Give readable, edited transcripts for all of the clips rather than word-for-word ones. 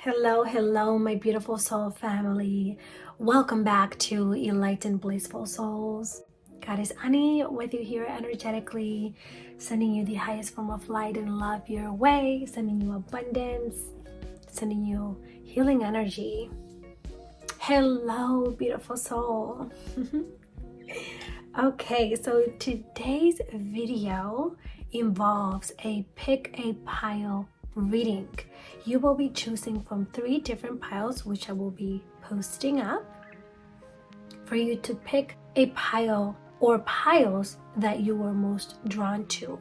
Hello, my beautiful soul family. Welcome back to Enlightened Blissful Souls. God is Anny with you here energetically, sending you the highest form of light and love your way, sending you abundance, sending you healing energy. Hello, beautiful soul. Okay, so today's video involves a pick a pile reading. You will be choosing from 3 different piles, which I will be posting up for you to pick a pile or piles that you were most drawn to.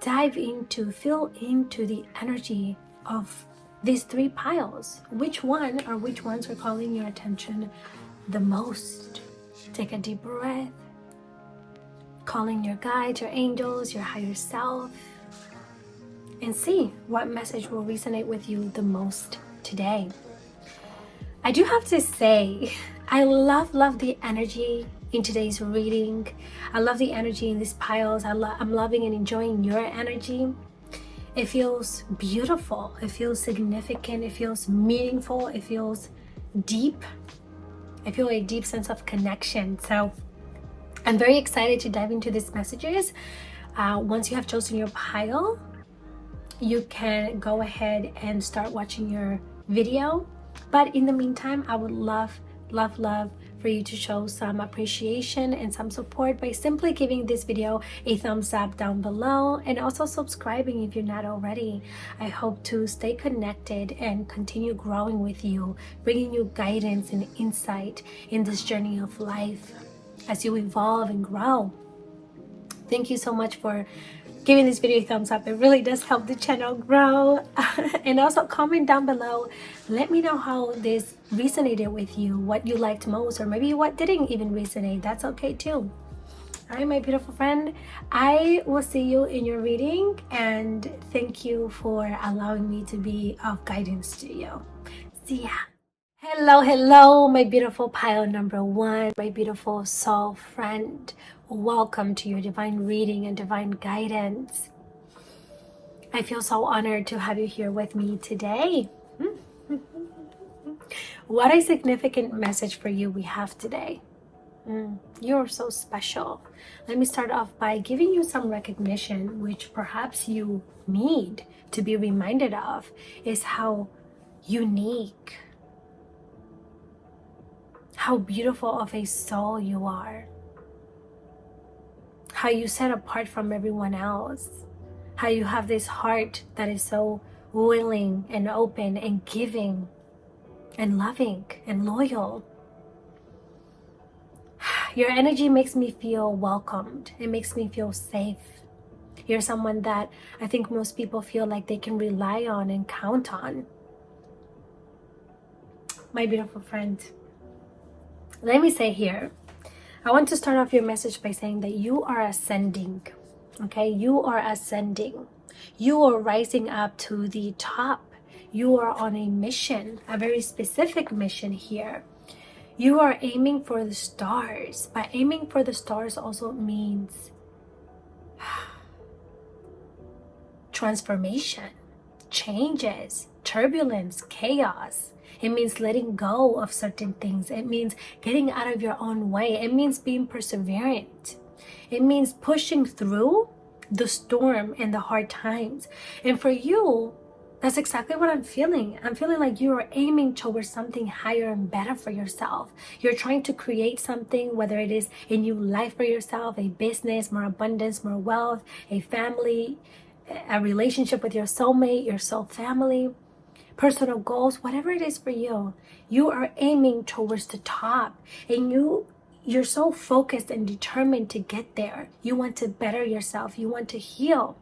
Feel into the energy of these 3 piles. Which ones are calling your attention the most? Take a deep breath, calling your guides, your angels, your higher self, and see what message will resonate with you the most today. I do have to say, I love the energy in today's reading. I love the energy in these piles. I'm loving and enjoying your energy. It feels beautiful. It feels significant. It feels meaningful. It feels deep. I feel a deep sense of connection. So I'm very excited to dive into these messages. Once you have chosen your pile, you can go ahead and start watching your video. But in the meantime, I would love for you to show some appreciation and some support by simply giving this video a thumbs up down below and also subscribing if you're not already. I hope to stay connected and continue growing with you, bringing you guidance and insight in this journey of life as you evolve and grow. Thank you so much for giving this video a thumbs up. It really does help the channel grow. And also comment down below. Let me know how this resonated with you, what you liked most, or maybe what didn't even resonate. That's okay too. All right, my beautiful friend, I will see you in your reading, and thank you for allowing me to be of guidance to you. See ya. Hello, my beautiful pile number 1, my beautiful soul friend. Welcome to your divine reading and divine guidance. I feel so honored to have you here with me today. What a significant message for you we have today. You're so special. Let me start off by giving you some recognition, which perhaps you need to be reminded of, is how unique, how beautiful of a soul you are, how you set apart from everyone else, how you have this heart that is so willing and open and giving and loving and loyal. Your energy makes me feel welcomed. It makes me feel safe. You're someone that I think most people feel like they can rely on and count on. My beautiful friend, let me say here, I want to start off your message by saying that you are ascending, okay? You are ascending. You are rising up to the top. You are on a mission, a very specific mission here. You are aiming for the stars, but aiming for the stars also means transformation, changes, turbulence, chaos. It means letting go of certain things. It means getting out of your own way. It means being perseverant. It means pushing through the storm and the hard times. And for you, that's exactly what I'm feeling. I'm feeling like you are aiming towards something higher and better for yourself. You're trying to create something, whether it is a new life for yourself, a business, more abundance, more wealth, a family, a relationship with your soulmate, your soul family, personal goals, whatever it is for you. You are aiming towards the top, and you're so focused and determined to get there. You want to better yourself. You want to heal.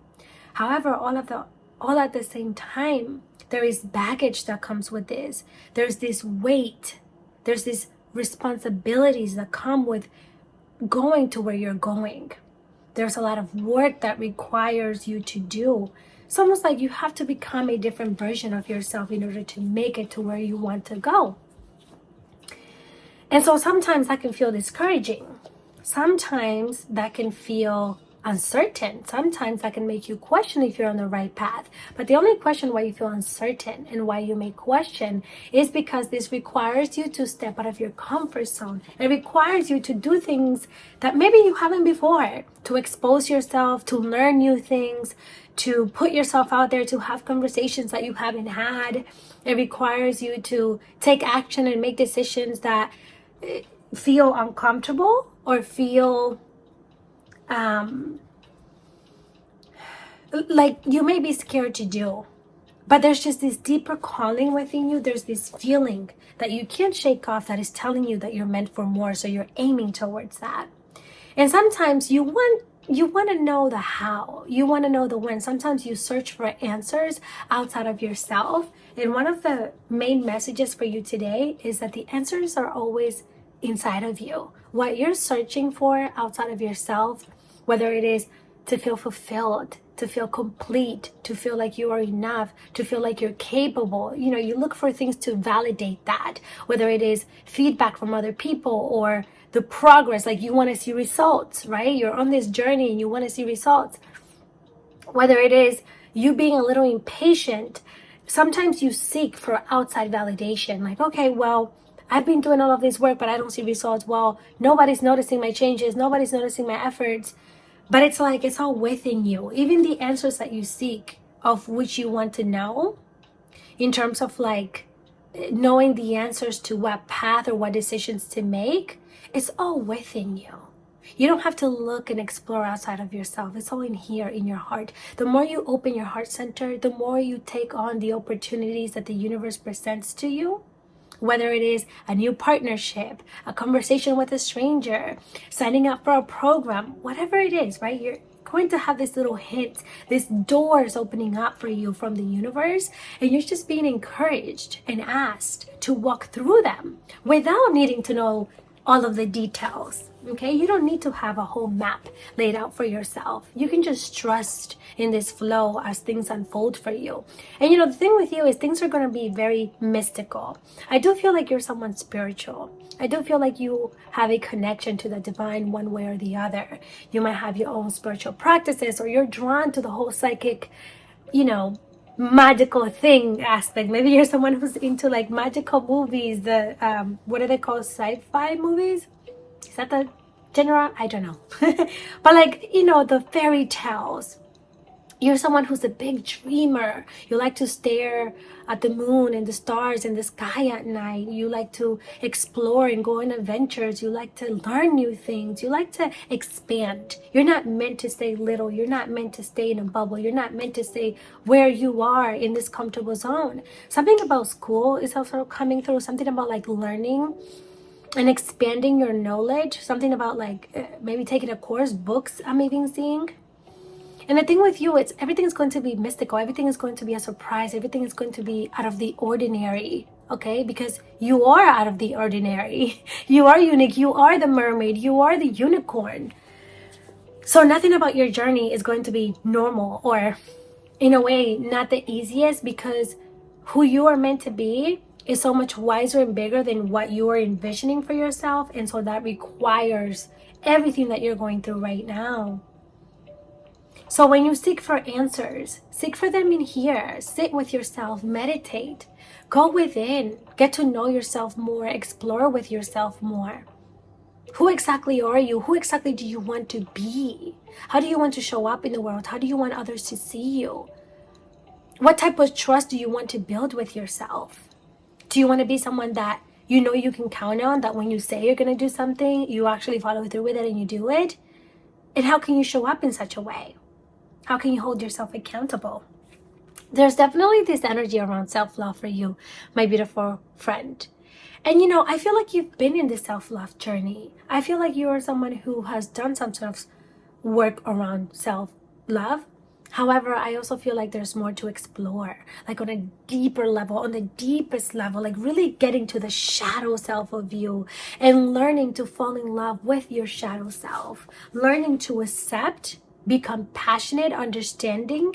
However, all at the same time, there is baggage that comes with this. There's this weight. There's these responsibilities that come with going to where you're going. There's a lot of work that requires you to do. It's almost like you have to become a different version of yourself in order to make it to where you want to go. And so sometimes that can feel discouraging. Sometimes that can feel uncertain. Sometimes that can make you question if you're on the right path. But the only question why you feel uncertain and why you may question is because this requires you to step out of your comfort zone. It requires you to do things that maybe you haven't before, to expose yourself, to learn new things, to put yourself out there, to have conversations that you haven't had. It requires you to take action and make decisions that feel uncomfortable or feel like you may be scared to do. But there's just this deeper calling within you. There's this feeling that you can't shake off that is telling you that you're meant for more. So you're aiming towards that. And sometimes you want to know the how. You want to know the when. Sometimes you search for answers outside of yourself. And one of the main messages for you today is that the answers are always inside of you. What you're searching for outside of yourself, whether it is to feel fulfilled, to feel complete, to feel like you are enough, to feel like you're capable. You look for things to validate that, whether it is feedback from other people or the progress, like you want to see results, right? You're on this journey and you want to see results. Whether it is you being a little impatient, sometimes you seek for outside validation, like, okay, well, I've been doing all of this work, but I don't see results. Well, nobody's noticing my changes. Nobody's noticing my efforts. But it's like, it's all within you. Even the answers that you seek of which you want to know, in terms of like knowing the answers to what path or what decisions to make, it's all within you. You don't have to look and explore outside of yourself. It's all in here, in your heart. The more you open your heart center, the more you take on the opportunities that the universe presents to you. Whether it is a new partnership, a conversation with a stranger, signing up for a program, whatever it is, right? You're going to have this little hint, these doors opening up for you from the universe, and you're just being encouraged and asked to walk through them without needing to know all of the details. Okay, you don't need to have a whole map laid out for yourself. You can just trust in this flow as things unfold for you. And the thing with you is things are going to be very mystical. I do feel like you're someone spiritual. I do feel like you have a connection to the divine one way or the other. You might have your own spiritual practices, or you're drawn to the whole psychic, magical thing aspect. Maybe you're someone who's into like magical movies, the what are they called, sci-fi movies? Is that the genre? I don't know. But like, the fairy tales. You're someone who's a big dreamer. You like to stare at the moon and the stars and the sky at night. You like to explore and go on adventures. You like to learn new things. You like to expand. You're not meant to stay little. You're not meant to stay in a bubble. You're not meant to stay where you are in this comfortable zone. Something about school is also coming through. Something about like learning and expanding your knowledge. Something about like maybe taking a course, books I'm even seeing. And the thing with you, it's everything is going to be mystical. Everything is going to be a surprise. Everything is going to be out of the ordinary, okay? Because you are out of the ordinary. You are unique. You are the mermaid. You are the unicorn. So nothing about your journey is going to be normal, or in a way, not the easiest, because who you are meant to be is so much wiser and bigger than what you are envisioning for yourself. And so that requires everything that you're going through right now. So when you seek for answers, seek for them in here. Sit with yourself, meditate, go within, get to know yourself more, explore with yourself more. Who exactly are you? Who exactly do you want to be? How do you want to show up in the world? How do you want others to see you? What type of trust do you want to build with yourself? Do you want to be someone that you can count on, that when you say you're going to do something, you actually follow through with it and you do it? And how can you show up in such a way? How can you hold yourself accountable? There's definitely this energy around self-love for you, my beautiful friend. And I feel like you've been in the self-love journey. I feel like you are someone who has done some sort of work around self-love. However, I also feel like there's more to explore, like on a deeper level, on the deepest level, like really getting to the shadow self of you and learning to fall in love with your shadow self, learning to accept, be compassionate, understanding,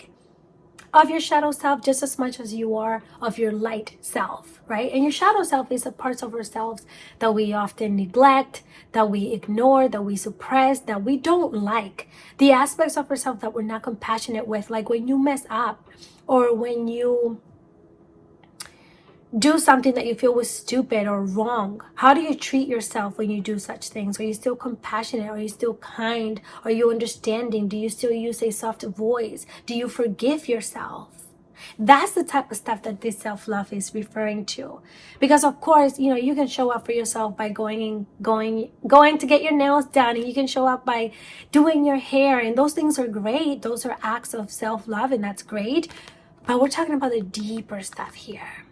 of your shadow self just as much as you are of your light self, right? And your shadow self is the parts of ourselves that we often neglect, that we ignore, that we suppress, that we don't like. The aspects of ourselves that we're not compassionate with, like when you mess up or when you do something that you feel was stupid or wrong. How do you treat yourself when you do such things? Are you still compassionate? Are you still kind? Are you understanding? Do you still use a soft voice? Do you forgive yourself? That's the type of stuff that this self-love is referring to. Because of course, you know, you can show up for yourself by going to get your nails done, and you can show up by doing your hair, and those things are great. Those are acts of self-love, and that's great. But we're talking about the deeper stuff here,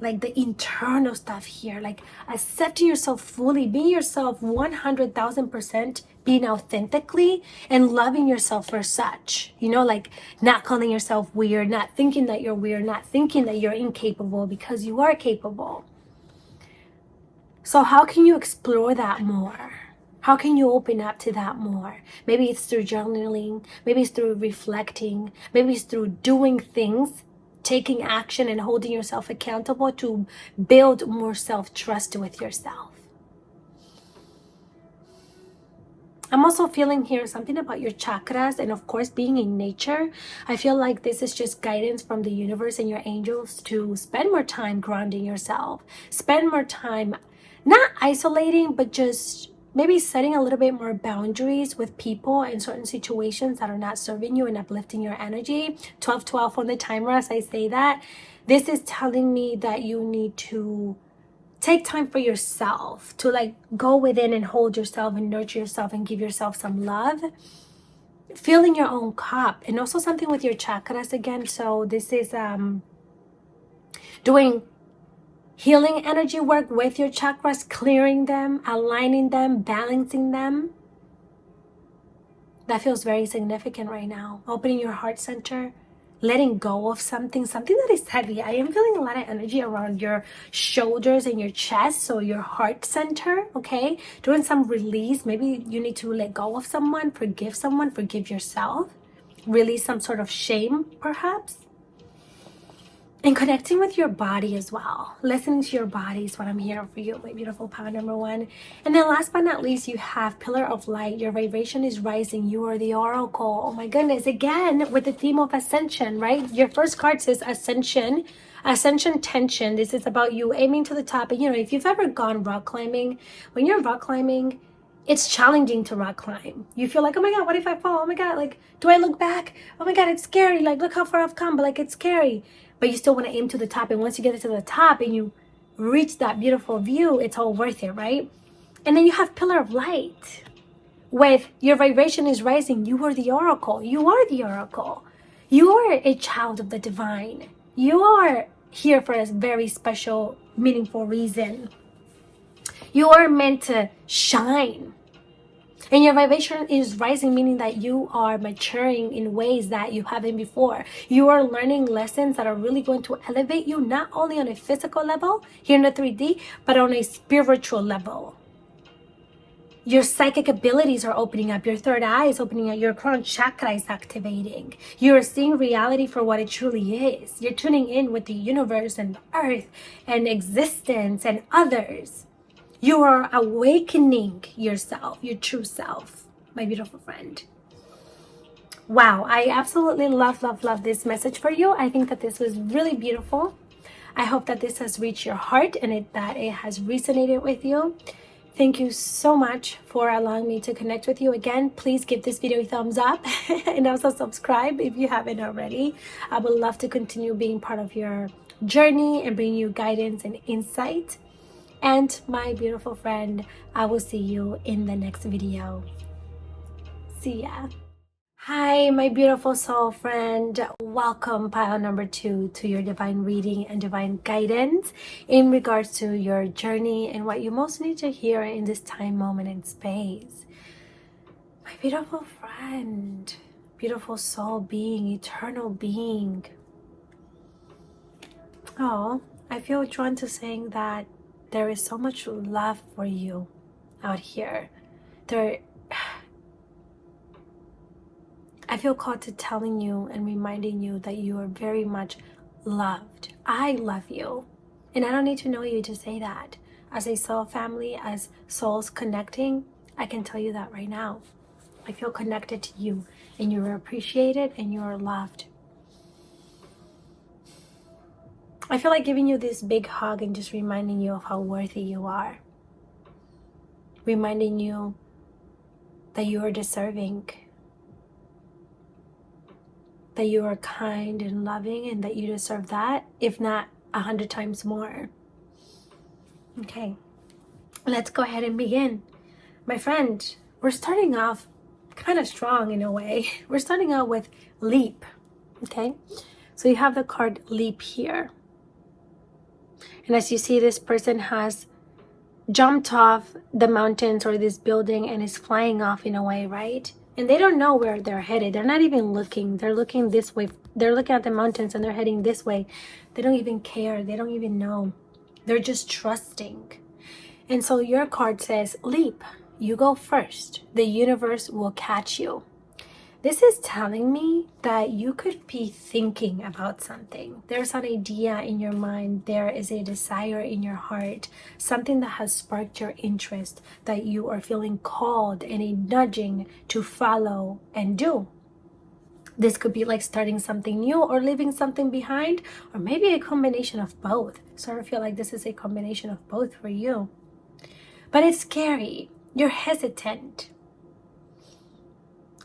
like the internal stuff here, like accepting yourself fully, being yourself 100,000%, being authentically and loving yourself for such, you know, like not calling yourself weird, not thinking that you're weird, not thinking that you're incapable, because you are capable. So how can you explore that more? How can you open up to that more? Maybe it's through journaling, maybe it's through reflecting, maybe it's through doing things, taking action and holding yourself accountable to build more self-trust with yourself. I'm also feeling here something about your chakras, and of course being in nature. I feel like this is just guidance from the universe and your angels to spend more time grounding yourself, spend more time not isolating, but just maybe setting a little bit more boundaries with people in certain situations that are not serving you and uplifting your energy. 1212 on the timer as I say that. This is telling me that you need to take time for yourself, to like go within and hold yourself and nurture yourself and give yourself some love, filling your own cup. And also something with your chakras again. So this is doing healing energy work with your chakras, clearing them, aligning them, balancing them. That feels very significant right now. Opening your heart center, letting go of something that is heavy. I am feeling a lot of energy around your shoulders and your chest, so your heart center, okay? Doing some release. Maybe you need to let go of someone, forgive yourself, release some sort of shame, perhaps. And connecting with your body as well. Listening to your body is what I'm hearing for you, my beautiful power number one. And then last but not least, you have Pillar of Light. Your vibration is rising. You are the Oracle. Oh my goodness. Again, with the theme of ascension, right? Your first card says ascension. Ascension tension. This is about you aiming to the top. And you know, if you've ever gone rock climbing, when you're rock climbing, it's challenging to rock climb. You feel like, oh my God, what if I fall? Oh my God, like, do I look back? Oh my God, it's scary. Like, look how far I've come, but like, it's scary. But you still want to aim to the top. And once you get to the top and you reach that beautiful view, it's all worth it, right? And then you have Pillar of Light. With your vibration is rising, you are the Oracle. You are the Oracle. You are a child of the divine. You are here for a very special, meaningful reason. You are meant to shine. And your vibration is rising, meaning that you are maturing in ways that you haven't before. You are learning lessons that are really going to elevate you, not only on a physical level here in the 3D, but on a spiritual level. Your psychic abilities are opening up. Your third eye is opening up. Your crown chakra is activating. You're seeing reality for what it truly is. You're tuning in with the universe and the earth and existence and others. You are awakening yourself, your true self, my beautiful friend. Wow, I absolutely love this message for you. I think that this was really beautiful. I hope that this has reached your heart and that it has resonated with you. Thank you so much for allowing me to connect with you again. Please give this video a thumbs up and also subscribe if you haven't already. I would love to continue being part of your journey and bring you guidance and insight. And my beautiful friend, I will see you in the next video. See ya. Hi, my beautiful soul friend. Welcome, pile number 2, to your divine reading and divine guidance in regards to your journey and what you most need to hear in this time, moment, and space. My beautiful friend, beautiful soul being, eternal being. Oh, I feel drawn to saying that there is so much love for you out here. I feel called to telling you and reminding you that you are very much loved. I love you. And I don't need to know you to say that. As a soul family, as souls connecting, I can tell you that right now. I feel connected to you, and you are appreciated and you are loved. I feel like giving you this big hug and just reminding you of how worthy you are. Reminding you that you are deserving, that you are kind and loving, and that you deserve that, if not 100 times more. Okay, let's go ahead and begin. My friend, we're starting off kind of strong in a way. We're starting out with leap, okay? So you have the card leap here. And as you see, this person has jumped off the mountains or this building and is flying off in a way, right? And they don't know where they're headed. They're not even looking. They're looking this way. They're looking at the mountains and they're heading this way. They don't even care. They don't even know. They're just trusting. And so your card says, leap. You go first. The universe will catch you. This is telling me that you could be thinking about something. There's an idea in your mind. There is a desire in your heart. Something that has sparked your interest, that you are feeling called and a nudging to follow and do. This could be like starting something new or leaving something behind, or maybe a combination of both. So I feel like this is a combination of both for you. But it's scary. You're hesitant.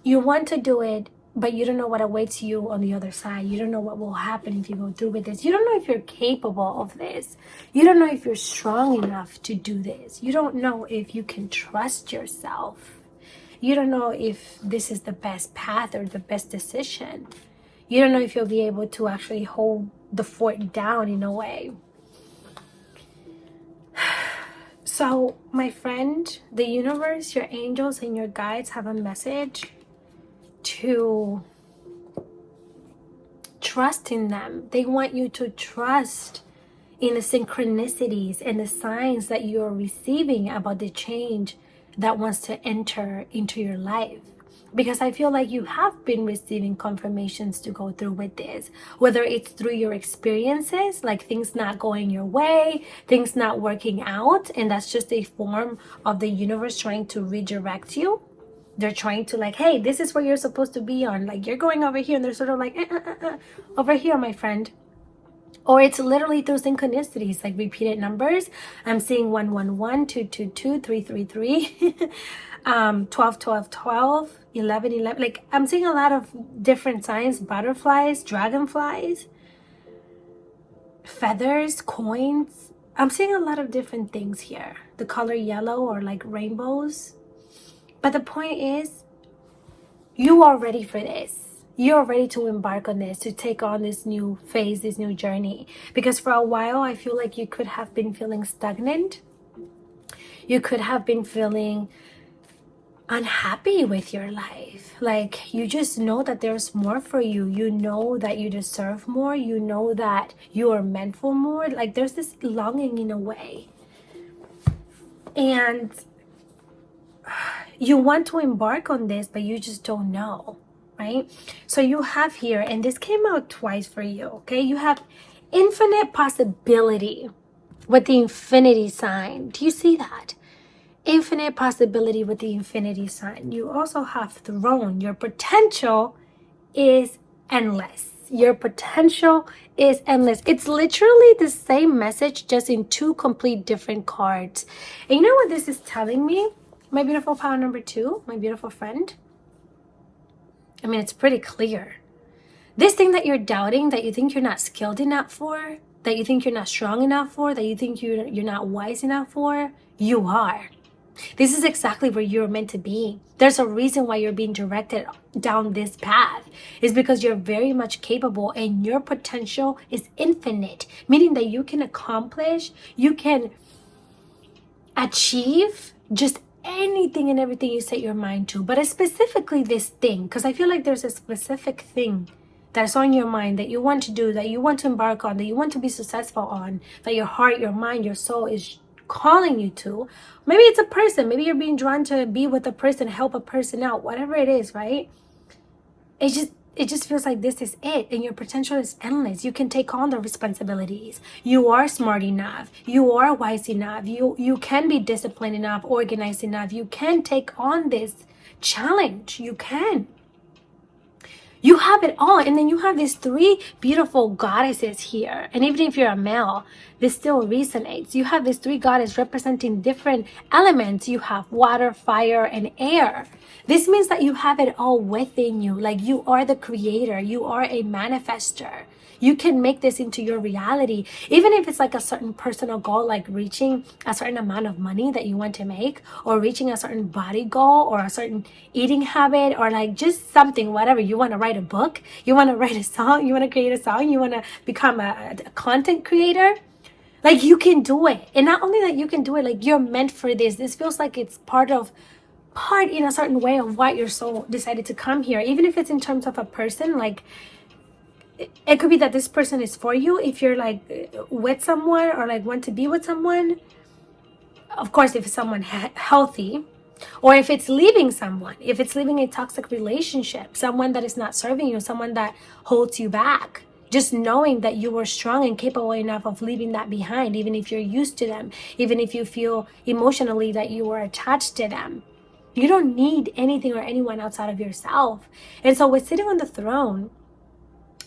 You want to do it, but you don't know what awaits you on the other side. You don't know what will happen if you go through with this. You don't know if you're capable of this. You don't know if you're strong enough to do this. You don't know if you can trust yourself. You don't know if this is the best path or the best decision. You don't know if you'll be able to actually hold the fort down in a way. So, my friend, the universe, your angels, and your guides have a message to trust in them. They want you to trust in the synchronicities and the signs that you are receiving about the change that wants to enter into your life. Because I feel like you have been receiving confirmations to go through with this, whether it's through your experiences, like things not going your way, things not working out, and that's just a form of the universe trying to redirect you. They're trying to like, hey, this is where you're supposed to be on. Like, you're going over here, and they're sort of like, over here, my friend. Or it's literally through synchronicities, like repeated numbers. I'm seeing 111, 222, 333, 12, 12, 12, 11, 11. Like, I'm seeing a lot of different signs: butterflies, dragonflies, feathers, coins. I'm seeing a lot of different things here. The color yellow, or like rainbows. But the point is, you are ready for this. You're ready to embark on this, to take on this new phase, this new journey. Because for a while, I feel like you could have been feeling stagnant. You could have been feeling unhappy with your life. Like, you just know that there's more for you. You know that you deserve more. You know that you are meant for more. Like, there's this longing in a way. And you want to embark on this, but you just don't know, right? So you have here, and this came out twice for you, okay? You have infinite possibility with the infinity sign. Do you see that? Infinite possibility with the infinity sign. You also have throne. Your potential is endless. Your potential is endless. It's literally the same message, just in two complete different cards. And you know what this is telling me? My beautiful power number 2, my beautiful friend. I mean, it's pretty clear. This thing that you're doubting, that you think you're not skilled enough for, that you think you're not strong enough for, that you think you're not wise enough for, you are. This is exactly where you're meant to be. There's a reason why you're being directed down this path. It's because you're very much capable, and your potential is infinite, meaning that you can accomplish, you can achieve just anything and everything you set your mind to. But specifically this thing, because I feel like there's a specific thing that's on your mind that you want to do, that you want to embark on, that you want to be successful on, that your heart, your mind, your soul is calling you to. Maybe it's a person. Maybe you're being drawn to be with a person, help a person out, whatever it is, right? it just feels like this is it, and your potential is endless. You can take on the responsibilities. You are smart enough, you are wise enough, you can be disciplined enough, organized enough. You can take on this challenge. You have it all. And then you have these three beautiful goddesses here. And even if you're a male, this still resonates. You have these three goddesses representing different elements. You have water, fire, and air. This means that you have it all within you. Like, you are the creator. You are a manifester. You can make this into your reality. Even if it's like a certain personal goal, like reaching a certain amount of money that you want to make, or reaching a certain body goal, or a certain eating habit, or like just something, whatever. You want to write a book, you want to write a song, you want to create a song, you want to become a content creator. Like, you can do it. And not only that you can do it, like, you're meant for this. This feels like it's part in a certain way of why your soul decided to come here. Even if it's in terms of a person, like, it could be that this person is for you if you're like with someone, or like want to be with someone. Of course, if it's someone healthy, or if it's leaving someone, if it's leaving a toxic relationship, someone that is not serving you, someone that holds you back. Just knowing that you were strong and capable enough of leaving that behind, even if you're used to them, even if you feel emotionally that you were attached to them. You don't need anything or anyone outside of yourself. And so with sitting on the throne,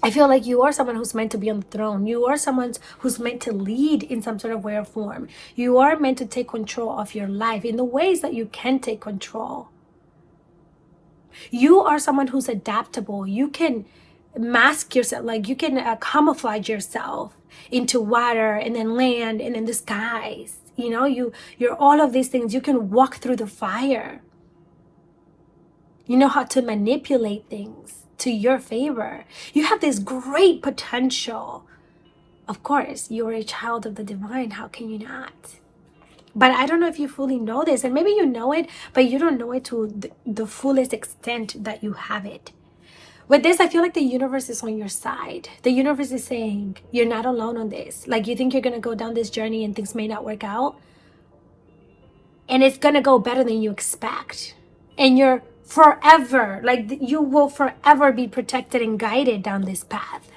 I feel like you are someone who's meant to be on the throne. You are someone who's meant to lead in some sort of way or form. You are meant to take control of your life in the ways that you can take control. You are someone who's adaptable. You can mask yourself, like you can camouflage yourself into water, and then land, and then the skies. You know, you're all of these things. You can walk through the fire. You know how to manipulate things to your favor. You have this great potential. Of course, you're a child of the divine. How can you not? But I don't know if you fully know this, and maybe you know it, but you don't know it to the fullest extent that you have it. With this, I feel like the universe is on your side. The universe is saying, you're not alone on this. Like, you think you're going to go down this journey and things may not work out, and it's going to go better than you expect. And you're forever, like, you will forever be protected and guided down this path.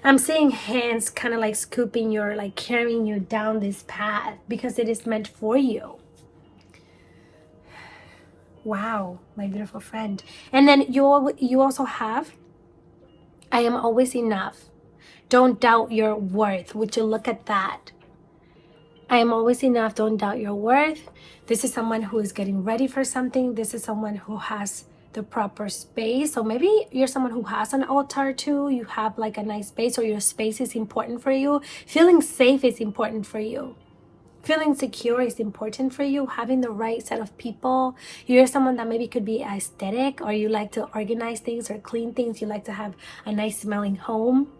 I'm seeing hands kind of like scooping you, like carrying you down this path, because it is meant for you. Wow, my beautiful friend. And then you also have, I am always enough. Don't doubt your worth. Would you look at that? I am always enough. Don't doubt your worth. This is someone who is getting ready for something. This is someone who has the proper space. So maybe you're someone who has an altar too. You have like a nice space, or your space is important for you. Feeling safe is important for you. Feeling secure is important for you. Having the right set of people. You're someone that maybe could be aesthetic, or you like to organize things or clean things. You like to have a nice smelling home.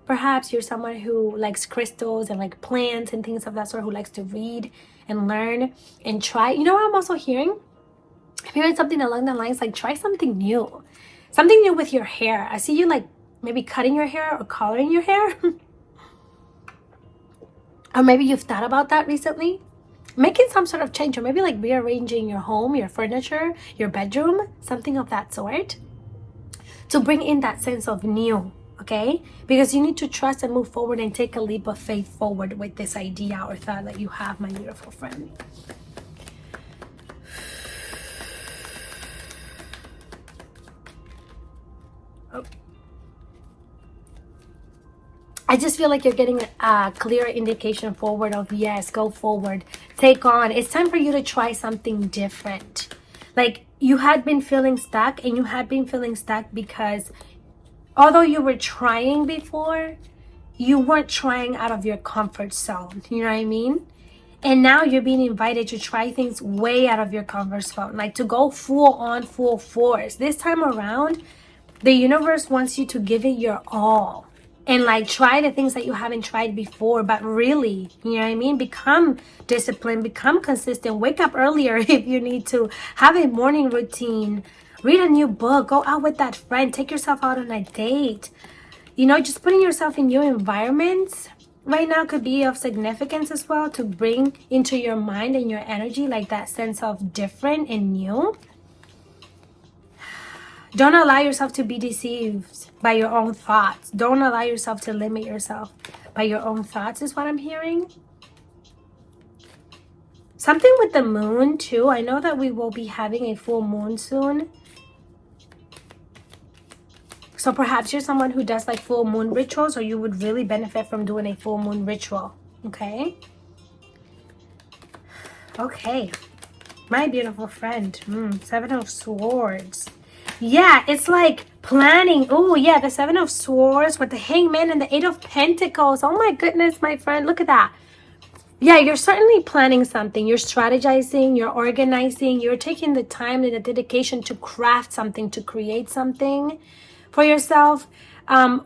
Perhaps you're someone who likes crystals and like plants and things of that sort, who likes to read and learn and try. You know what I'm also hearing? I'm hearing something along the lines like, try something new. Something new with your hair. I see you like maybe cutting your hair or coloring your hair. Or maybe you've thought about that recently. Making some sort of change, or maybe like rearranging your home, your furniture, your bedroom, something of that sort, to bring in that sense of new. Okay, because you need to trust and move forward and take a leap of faith forward with this idea or thought that you have, my beautiful friend. Oh. I just feel like you're getting a clear indication forward of, yes, go forward, take on. It's time for you to try something different. Like, you had been feeling stuck, and you had been feeling stuck because although you were trying before, you weren't trying out of your comfort zone. You know what I mean? And now you're being invited to try things way out of your comfort zone, like to go full on, full force. This time around, the universe wants you to give it your all and like try the things that you haven't tried before, but really, you know what I mean? Become disciplined, become consistent, wake up earlier if you need to, have a morning routine, read a new book, go out with that friend, take yourself out on a date. You know, just putting yourself in new environments right now could be of significance as well, to bring into your mind and your energy like that sense of different and new. Don't allow yourself to be deceived by your own thoughts. Don't allow yourself to limit yourself by your own thoughts is what I'm hearing. Something with the moon too. I know that we will be having a full moon soon. So perhaps you're someone who does like full moon rituals, or you would really benefit from doing a full moon ritual. Okay. Okay. My beautiful friend. Seven of Swords. Yeah, it's like planning. Oh, yeah, the Seven of Swords with the Hangman and the Eight of Pentacles. Oh my goodness, my friend. Look at that. Yeah, you're certainly planning something. You're strategizing, you're organizing, you're taking the time and the dedication to craft something, to create something for yourself.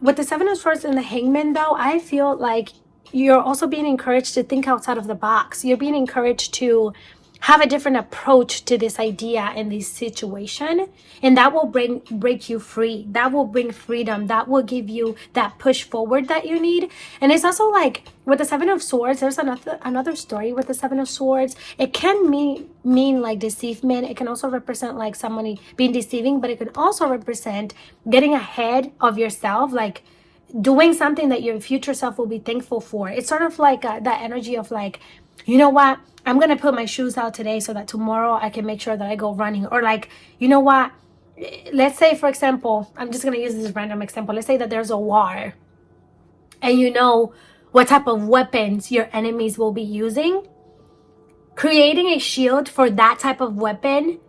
With the Seven of Swords and the Hangman, though, I feel like you're also being encouraged to think outside of the box. You're being encouraged to have a different approach to this idea and this situation, and that will break you free. That will bring freedom. That will give you that push forward that you need. And it's also like with the Seven of Swords, there's another story with the Seven of Swords. It can mean like deceivement. It can also represent like somebody being deceiving, but it can also represent getting ahead of yourself, like doing something that your future self will be thankful for. It's sort of like that energy of like, you know what, I'm gonna put my shoes out today so that tomorrow I can make sure that I go running. Or like, you know what, let's say, for example, I'm just gonna use this random example. Let's say that there's a war and you know what type of weapons your enemies will be using. Creating a shield for that type of weapon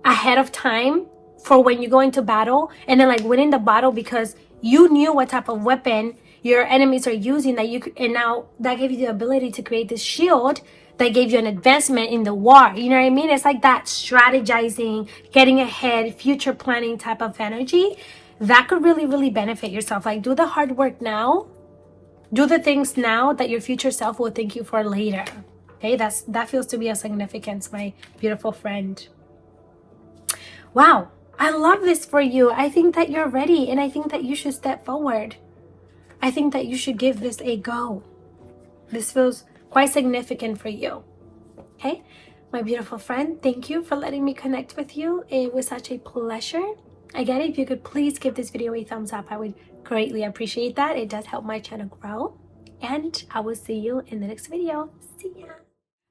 ahead of time for when you go into battle, and then like winning the battle because you knew what type of weapon your enemies are using, that you could, and now that gave you the ability to create this shield that gave you an advancement in the war. You know what I mean? It's like that strategizing, getting ahead, future planning type of energy that could really benefit yourself. Like, do the hard work now, do the things now that your future self will thank you for later. Okay, that feels to be a significance, my beautiful friend. Wow, I love this for you. I think that you're ready, and I think that you should step forward. I think that you should give this a go. This feels quite significant for you. Okay, my beautiful friend, thank you for letting me connect with you. It was such a pleasure. Again, if you could please give this video a thumbs up, I would greatly appreciate that. It does help my channel grow. And I will see you in the next video. See ya.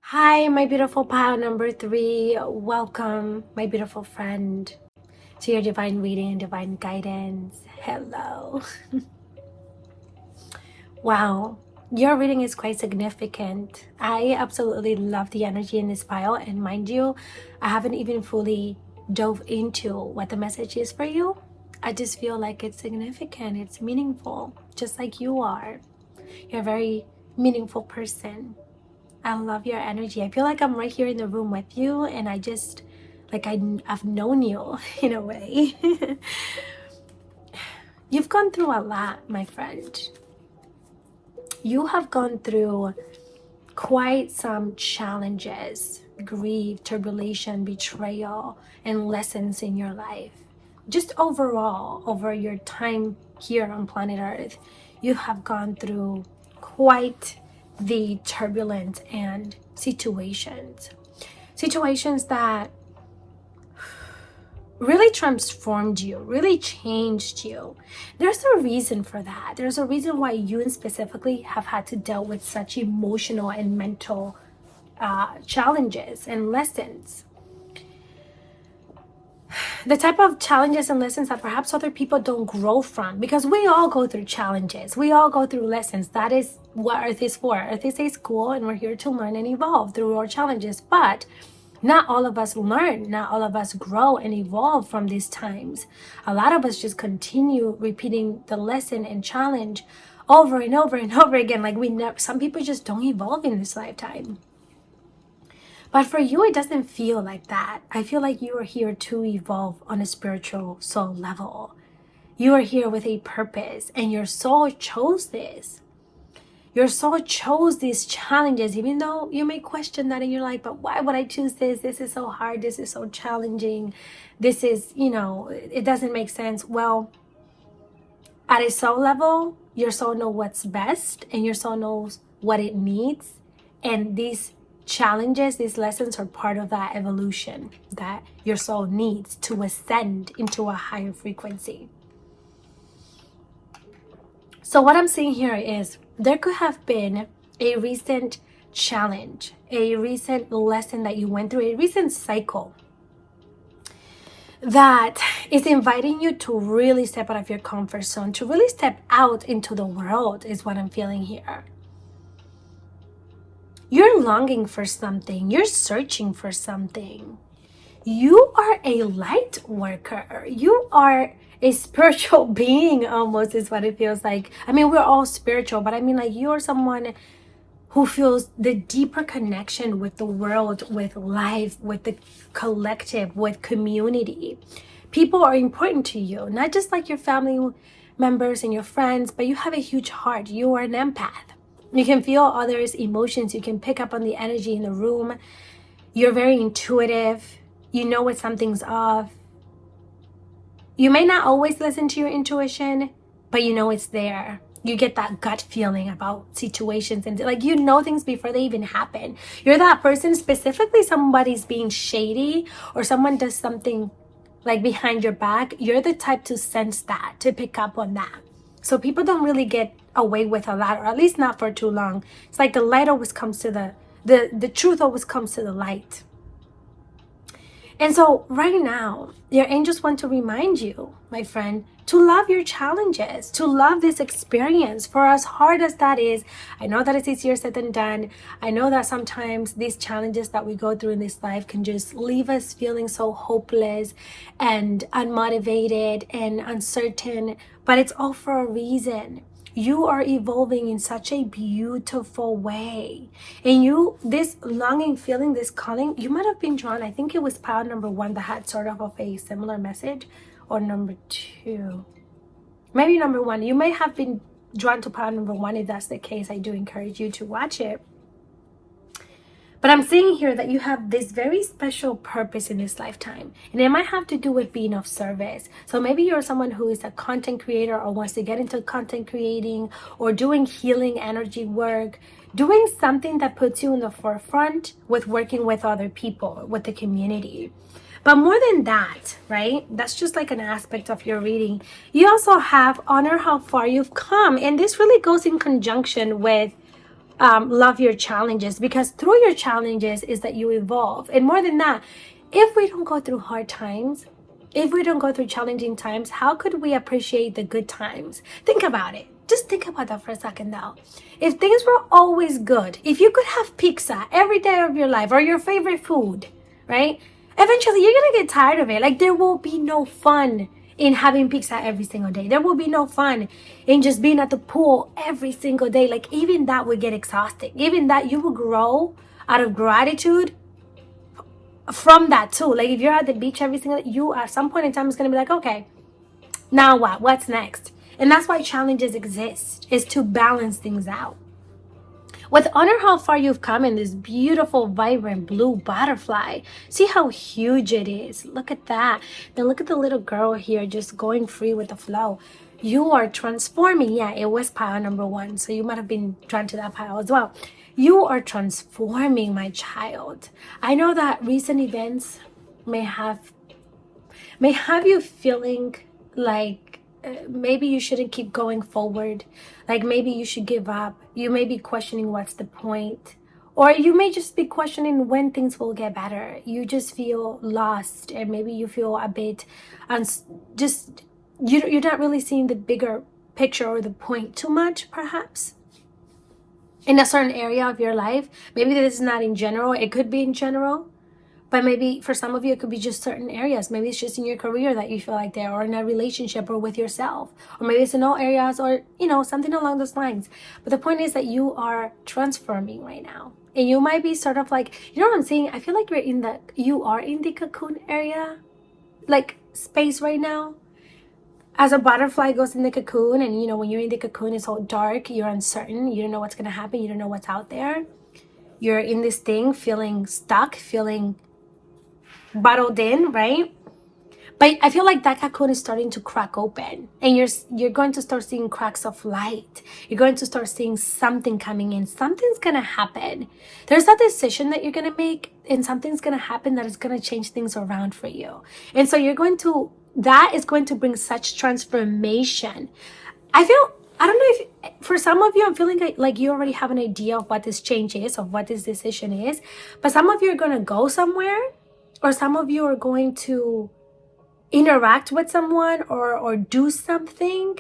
Hi, my beautiful pile number 3. Welcome, my beautiful friend, to your divine reading and divine guidance. Hello. Wow, your reading is quite significant. I absolutely love the energy in this pile, and mind you, I haven't even fully dove into what the message is for you. I just feel like it's significant, it's meaningful, just like you are. You're a very meaningful person. I love your energy. I feel like I'm right here in the room with you, and I just, like, I've known you in a way. You've gone through a lot, my friend. You have gone through quite some challenges, grief, tribulation, betrayal, and lessons in your life. Just overall, over your time here on planet Earth, you have gone through quite the turbulence and situations that really transformed you, really changed you. There's a reason for that. There's a reason why you specifically have had to deal with such emotional and mental challenges and lessons. The type of challenges and lessons that perhaps other people don't grow from, because we all go through challenges. We all go through lessons. That is what Earth is for. Earth is a school, and we're here to learn and evolve through our challenges. But not all of us learn. Not all of us grow and evolve from these times. A lot of us just continue repeating the lesson and challenge over and over and over again. Like some people just don't evolve in this lifetime. But for you, it doesn't feel like that. I feel like you are here to evolve on a spiritual soul level. You are here with a purpose, and your soul chose this. Your soul chose these challenges, even though you may question that and you're like, but why would I choose this? This is so hard. This is so challenging. This is, it doesn't make sense. Well, at a soul level, your soul knows what's best, and your soul knows what it needs. And these challenges, these lessons are part of that evolution that your soul needs to ascend into a higher frequency. So what I'm seeing here is there could have been a recent challenge, a recent lesson that you went through, a recent cycle that is inviting you to really step out of your comfort zone, to really step out into the world, is what I'm feeling here. You're longing for something. You're searching for something. You are a light worker. You are a spiritual being, almost, is what it feels like. I mean, we're all spiritual, but I mean, like, you're someone who feels the deeper connection with the world, with life, with the collective, with community. People are important to you, not just like your family members and your friends, but you have a huge heart. You are an empath. You can feel others' emotions. You can pick up on the energy in the room. You're very intuitive. You know when something's off. You may not always listen to your intuition, but you know it's there. You get that gut feeling about situations, and like, you know things before they even happen. You're that person, specifically somebody's being shady or someone does something like behind your back. You're the type to sense that, to pick up on that. So people don't really get away with a lot, or at least not for too long. It's like the light always comes to the truth always comes to the light. And so right now, your angels want to remind you, my friend, to love your challenges, to love this experience. For as hard as that is, I know that it's easier said than done. I know that sometimes these challenges that we go through in this life can just leave us feeling so hopeless and unmotivated and uncertain, but it's all for a reason. You are evolving in such a beautiful way. And you, this longing feeling, this calling, you might have been drawn. I think it was pile number 1 that had sort of a similar message, or number 2. Maybe number 1. You may have been drawn to pile number 1. If that's the case, I do encourage you to watch it. But I'm seeing here that you have this very special purpose in this lifetime. And it might have to do with being of service. So maybe you're someone who is a content creator or wants to get into content creating or doing healing energy work, doing something that puts you in the forefront with working with other people, with the community. But more than that, right? That's just like an aspect of your reading. You also have honor how far you've come. And this really goes in conjunction with love your challenges, because through your challenges is that you evolve. And more than that, if we don't go through hard times, if we don't go through challenging times, how could we appreciate the good times? Think about it. Just think about that for a second now. If things were always good, if you could have pizza every day of your life, or your favorite food, right? Eventually you're gonna get tired of it. Like, there will be no fun in having pizza every single day. There will be no fun in just being at the pool every single day. Like, even that would get exhausting. Even that, you will grow out of gratitude from that too. Like, if you're at the beach every single day, you at some point in time is going to be like, okay, now what? What's next? And that's why challenges exist, is to balance things out. With honor how far you've come in this beautiful, vibrant blue butterfly. See how huge it is. Look at that. Then look at the little girl here just going free with the flow. You are transforming. Yeah, it was pile number 1. So you might have been drawn to that pile as well. You are transforming, my child. I know that recent events may have you feeling like maybe you shouldn't keep going forward. Like, maybe you should give up. You may be questioning what's the point. Or you may just be questioning when things will get better. You just feel lost, and maybe you feel a bit you're not really seeing the bigger picture or the point too much, perhaps, in a certain area of your life. Maybe this is not in general. It could be in general. But maybe for some of you, it could be just certain areas. Maybe it's just in your career that you feel like there, or in a relationship, or with yourself. Or maybe it's in all areas, or, something along those lines. But the point is that you are transforming right now. And you might be sort of like, you know what I'm saying? I feel like you are in the cocoon area, like space right now. As a butterfly goes in the cocoon, and when you're in the cocoon, it's all dark, you're uncertain, you don't know what's going to happen, you don't know what's out there. You're in this thing, feeling stuck, feeling bottled in, right? But I feel like that cocoon is starting to crack open, and you're going to start seeing cracks of light. You're going to start seeing something coming in. Something's gonna happen. There's a decision that you're gonna make, and something's gonna happen that is gonna change things around for you. And so that is going to bring such transformation. I don't know if for some of you, I'm feeling like you already have an idea of what this change is, of what this decision is. But some of you are gonna go somewhere, or some of you are going to interact with someone or do something,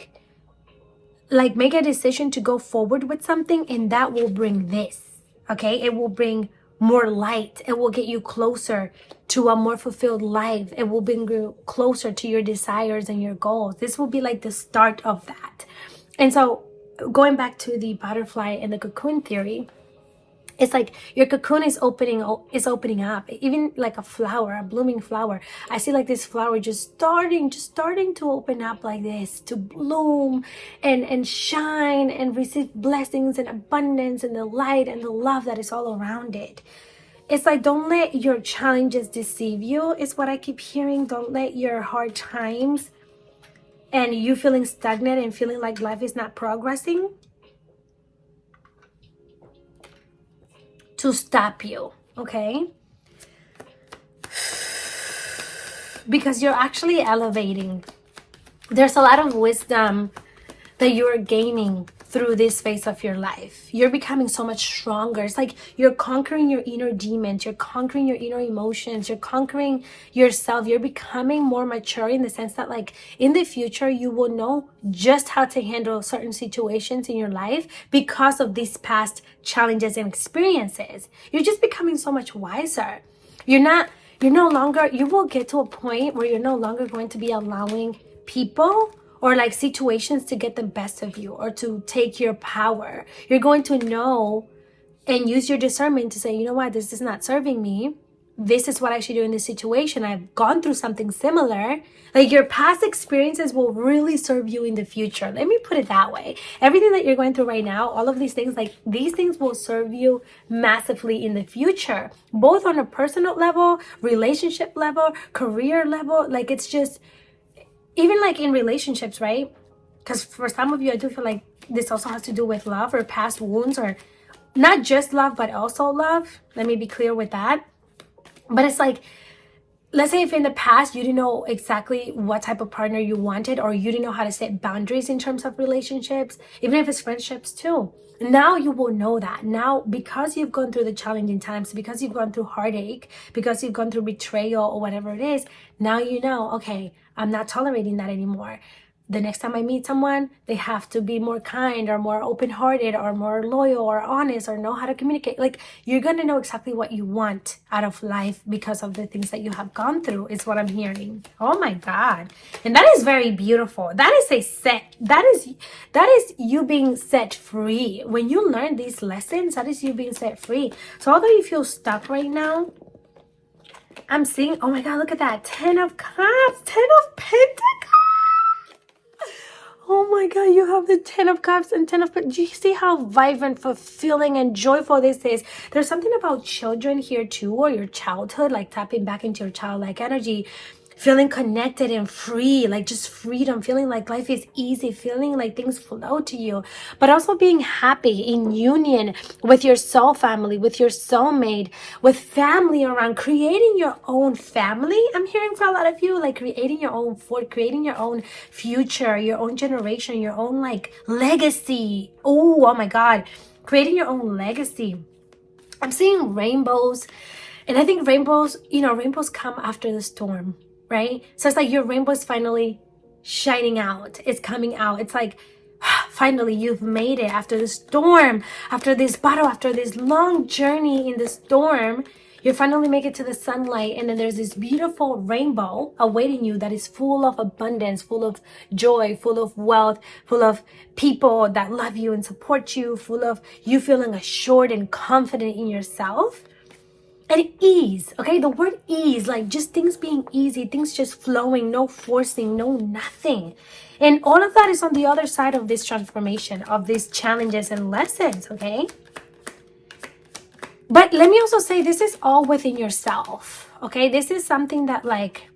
like make a decision to go forward with something, and that will bring this. Okay, it will bring more light. It will get you closer to a more fulfilled life. It will bring you closer to your desires and your goals. This will be like the start of that. And so going back to the butterfly and the cocoon theory, it's like your cocoon is opening up. Even like a flower, a blooming flower, I see like this flower just starting to open up like this, to bloom and shine and receive blessings and abundance and the light and the love that is all around it. It's like, don't let your challenges deceive you, is what I keep hearing. Don't let your hard times and you feeling stagnant and feeling like life is not progressing to stop you, okay? Because you're actually elevating. There's a lot of wisdom that you're gaining through this phase of your life. You're becoming so much stronger. It's like you're conquering your inner demons. You're conquering your inner emotions. You're conquering yourself. You're becoming more mature in the sense that, like, in the future, you will know just how to handle certain situations in your life because of these past challenges and experiences. You're just becoming so much wiser. You will get to a point where you're no longer going to be allowing people or like situations to get the best of you or to take your power. You're going to know and use your discernment to say, you know what, this is not serving me. This is what I should do in this situation. I've gone through something similar. Like, your past experiences will really serve you in the future. Let me put it that way. Everything that you're going through right now, all of these things, like, these things will serve you massively in the future, both on a personal level, relationship level, career level. Like, it's just, even like in relationships, right? Because for some of you, I do feel like this also has to do with love or past wounds, or not just love, but also love. Let me be clear with that. But it's like, let's say if in the past you didn't know exactly what type of partner you wanted, or you didn't know how to set boundaries in terms of relationships, even if it's friendships too. Now you will know that. Now, because you've gone through the challenging times, because you've gone through heartache, because you've gone through betrayal or whatever it is, now you know, okay, I'm not tolerating that anymore. The next time I meet someone, they have to be more kind or more open-hearted or more loyal or honest or know how to communicate. Like, you're going to know exactly what you want out of life because of the things that you have gone through, is what I'm hearing. Oh my God. And that is very beautiful. That is you being set free. When you learn these lessons, that is you being set free. So although you feel stuck right now, I'm seeing, oh my God, look at that. 10 of Cups, 10 of Pentacles. Oh my God, you have the 10 of Cups and 10 of Pentacles. Do you see how vibrant, fulfilling, and joyful this is? There's something about children here too, or your childhood, like tapping back into your childlike energy, feeling connected and free, like just freedom, feeling like life is easy, feeling like things flow to you, but also being happy in union with your soul family, with your soulmate, with family around, creating your own family. I'm hearing for a lot of you, like creating your own fort, creating your own future, your own generation, your own like legacy. Oh my God, creating your own legacy. I'm seeing rainbows, and I think rainbows come after the storm, right? So it's like your rainbow is finally shining out. It's coming out. It's like, finally, you've made it after the storm, after this battle, after this long journey in the storm. You finally make it to the sunlight, and then there's this beautiful rainbow awaiting you that is full of abundance, full of joy, full of wealth, full of people that love you and support you, full of you feeling assured and confident in yourself. And ease, okay? The word ease, like just things being easy, things just flowing, no forcing, no nothing. And all of that is on the other side of this transformation, of these challenges and lessons, okay? But let me also say, this is all within yourself, okay? This is something that, like,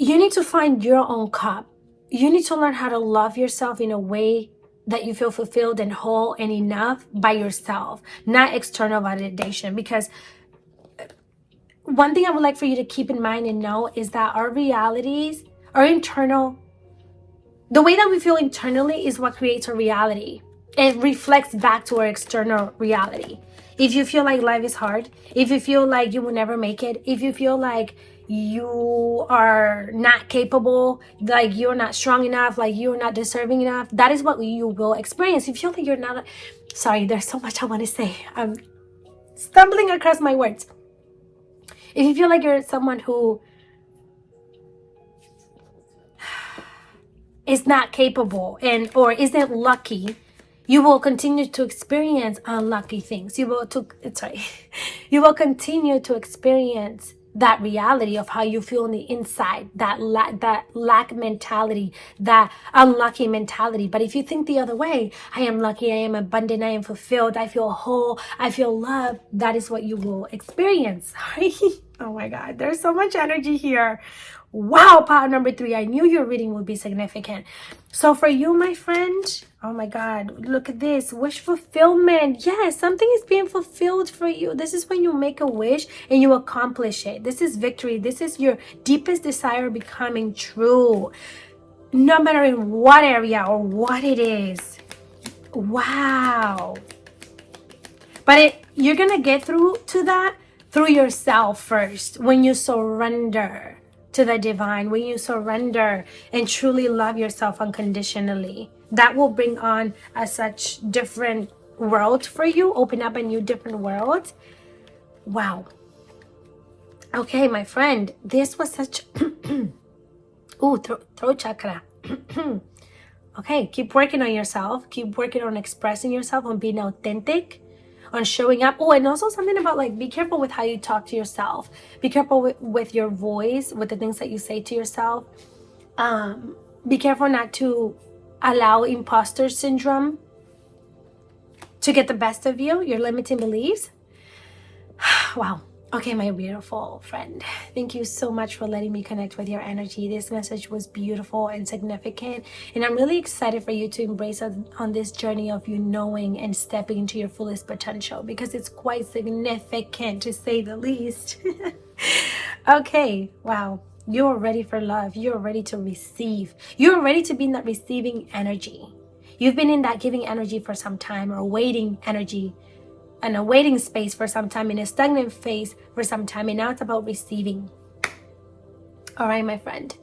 you need to find your own cup. You need to learn how to love yourself in a way that you feel fulfilled and whole and enough by yourself, not external validation. Because one thing I would like for you to keep in mind and know is that our realities, our internal, the way that we feel internally is what creates our reality. It reflects back to our external reality. If you feel like life is hard, if you feel like you will never make it, if you feel like you are not capable, like you're not strong enough, like you're not deserving enough, that is what you will experience. If you feel like you're not, sorry, there's so much I want to say. I'm stumbling across my words. If you feel like you're someone who is not capable and or isn't lucky, you will continue to experience unlucky things. You will continue to experience that reality of how you feel on the inside, that lack mentality, that unlucky mentality. But if you think the other way, I am lucky, I am abundant, I am fulfilled, I feel whole, I feel loved, that is what you will experience. Oh my God, there's so much energy here. Wow, pile number 3. I knew your reading would be significant. So for you, my friend, oh my God, look at this. Wish fulfillment. Yes, something is being fulfilled for you. This is when you make a wish and you accomplish it. This is victory. This is your deepest desire becoming true. No matter in what area or what it is. Wow. But you're going to get through to that through yourself first, when you surrender to the divine, when you surrender and truly love yourself unconditionally. That will bring on such different world for you, open up a new different world. Wow. Okay, my friend, this was such throat chakra. Okay, keep working on yourself, keep working on expressing yourself, on being authentic, on showing up. Oh, and also something about like, be careful with how you talk to yourself. Be careful with your voice, with the things that you say to yourself. Be careful not to allow imposter syndrome to get the best of you, your limiting beliefs. Wow. Okay, my beautiful friend. Thank you so much for letting me connect with your energy. This message was beautiful and significant. And I'm really excited for you to embrace on this journey of you knowing and stepping into your fullest potential, because it's quite significant to say the least. Okay, wow. You're ready for love. You're ready to receive. You're ready to be in that receiving energy. You've been in that giving energy for some time, or waiting energy, and a waiting space for some time, in a stagnant phase for some time, and now it's about receiving. All right, my friend.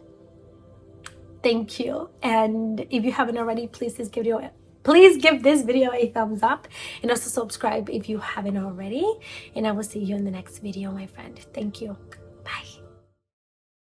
Thank you. And if you haven't already, please give this video a thumbs up, and also subscribe if you haven't already. And I will see you in the next video, my friend. Thank you.